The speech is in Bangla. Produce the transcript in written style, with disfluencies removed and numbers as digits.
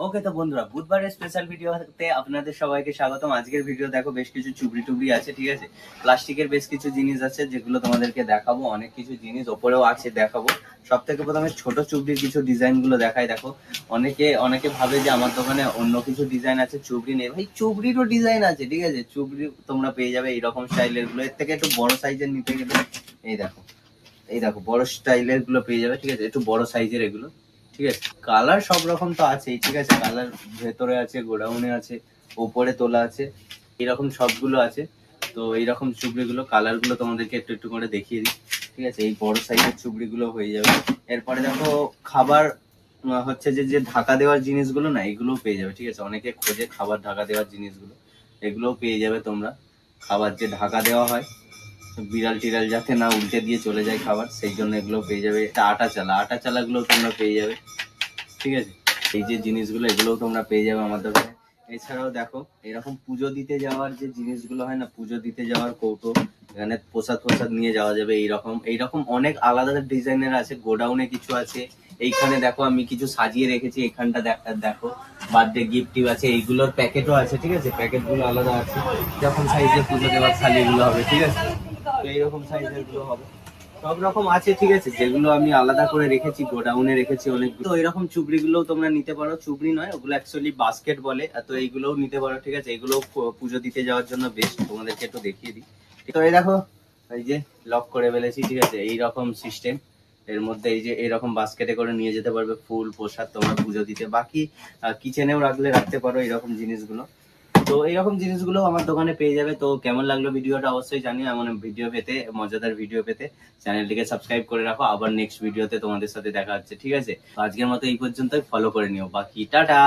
ওকে তো বন্ধুরা, বুধবারের স্পেশাল ভিডিওতে আপনাদের সবাইকে স্বাগতম। আজকের ভিডিও দেখো, বেশ কিছু চুবড়ি টুবড়ি আছে, ঠিক আছে। প্লাস্টিকের বেশ কিছু জিনিস আছে যেগুলো তোমাদেরকে দেখাবো। অনেক কিছু জিনিস ওপরেও আছে, দেখাবো। সব থেকে প্রথমে ছোট চুবড়ির কিছু ডিজাইন গুলো দেখাই। দেখো, অনেকে ভাবে যে আমার দোকানে অন্য কিছু ডিজাইন আছে, চুবড়ি নেই। ভাই, চুবড়িরও ডিজাইন আছে, ঠিক আছে। চুবড়ি তোমরা পেয়ে যাবে এইরকম স্টাইলের গুলো। এর থেকে একটু বড় সাইজের নিতে গেলে এই দেখো বড় স্টাইলের গুলো পেয়ে যাবে, ঠিক আছে। একটু বড় সাইজের এগুলো, ঠিক আছে। কালার সব রকম তো আছেই, ঠিক আছে। কালার ভেতরে আছে, গোডাউনে আছে, ওপরে তোলা আছে, এরকম সবগুলো আছে। তো এইরকম চুবড়ি গুলো কালার গুলো তোমাদেরকে একটু একটু করে দেখিয়ে দিই, ঠিক আছে। এই বড় সাইজের চুবড়ি গুলো হয়ে যাবে। এরপরে দেখো, খাবার হচ্ছে যে যে ঢাকা দেওয়ার জিনিসগুলো না, এগুলোও পেয়ে যাবে, ঠিক আছে। অনেকে খোঁজে খাবার ঢাকা দেওয়ার জিনিসগুলো, এগুলোও পেয়ে যাবে তোমরা। খাবার যে ঢাকা দেওয়া হয়, বিড়াল টিড়াল যাতে না উল্টে দিয়ে চলে যায় খাবার, সেই জন্য এগুলো পেয়ে যাবে। এটা আটা চালা গুলো তোমরা পেয়ে যাবে, ঠিক আছে। এই যে জিনিসগুলো, এগুলোও তোমরা পেয়ে যাবে আমার দোকানে। এছাড়াও দেখো, এরকম পুজো দিতে যাওয়ার যে জিনিসগুলো হয় না, পুজো দিতে যাওয়ার কৌটো, এখানে প্রসাদ প্রসাদ নিয়ে যাওয়া যাবে। এইরকম অনেক আলাদা ডিজাইনের আছে। গোডাউনে কিছু আছে। এইখানে দেখো, আমি কিছু সাজিয়ে রেখেছি। এখানটা দেখো, বার্থডে গিফট আছে। এইগুলোর প্যাকেটও আছে, ঠিক আছে। প্যাকেট গুলো আলাদা আছে। যখন সাইজে পুজো দেওয়ার থালি এগুলো হবে, ঠিক আছে। তো এইরকম সাইজের গুলো হবে, সব রকম আছে, ঠিক আছে। যেগুলো আমি আলাদা করে রেখেছি, গোডাউনে রেখেছি অনেক। তো এরকম চুবড়ি গুলো তোমরা নিতে পারো। চুবড়ি নয়, ওগুলো অ্যাকচুয়ালি বাস্কেট বলে। তো এইগুলোও নিতে পারো, ঠিক আছে। এগুলো পুজো দিতে যাওয়ার জন্য বেস্ট। তোমাদেরকে একটু দেখিয়ে দিই। তো এই দেখো, এই যে লক করে ফেলেছি, ঠিক আছে। এইরকম সিস্টেম। এর মধ্যে এই যে এরকম বাস্কেটে করে নিয়ে যেতে পারবে ফুল প্রসাদ তোমরা পুজো দিতে। বাকি কিচেনেও রাখতে পারো এইরকম জিনিসগুলো। তো এইরকম জিনিসগুলো আমার দোকানে পেয়ে যাবে। তো কেমন লাগলো ভিডিওটা অবশ্যই জানিও। এমন ভিডিও পেতে, মজাদার ভিডিও পেতে চ্যানেলটিকে সাবস্ক্রাইব করে রাখো। আবার নেক্সট ভিডিওতে তোমাদের সাথে দেখা হচ্ছে, ঠিক আছে। তো আজকের মতো এই পর্যন্তই। ফলো করে নিও। বাকি টাটা।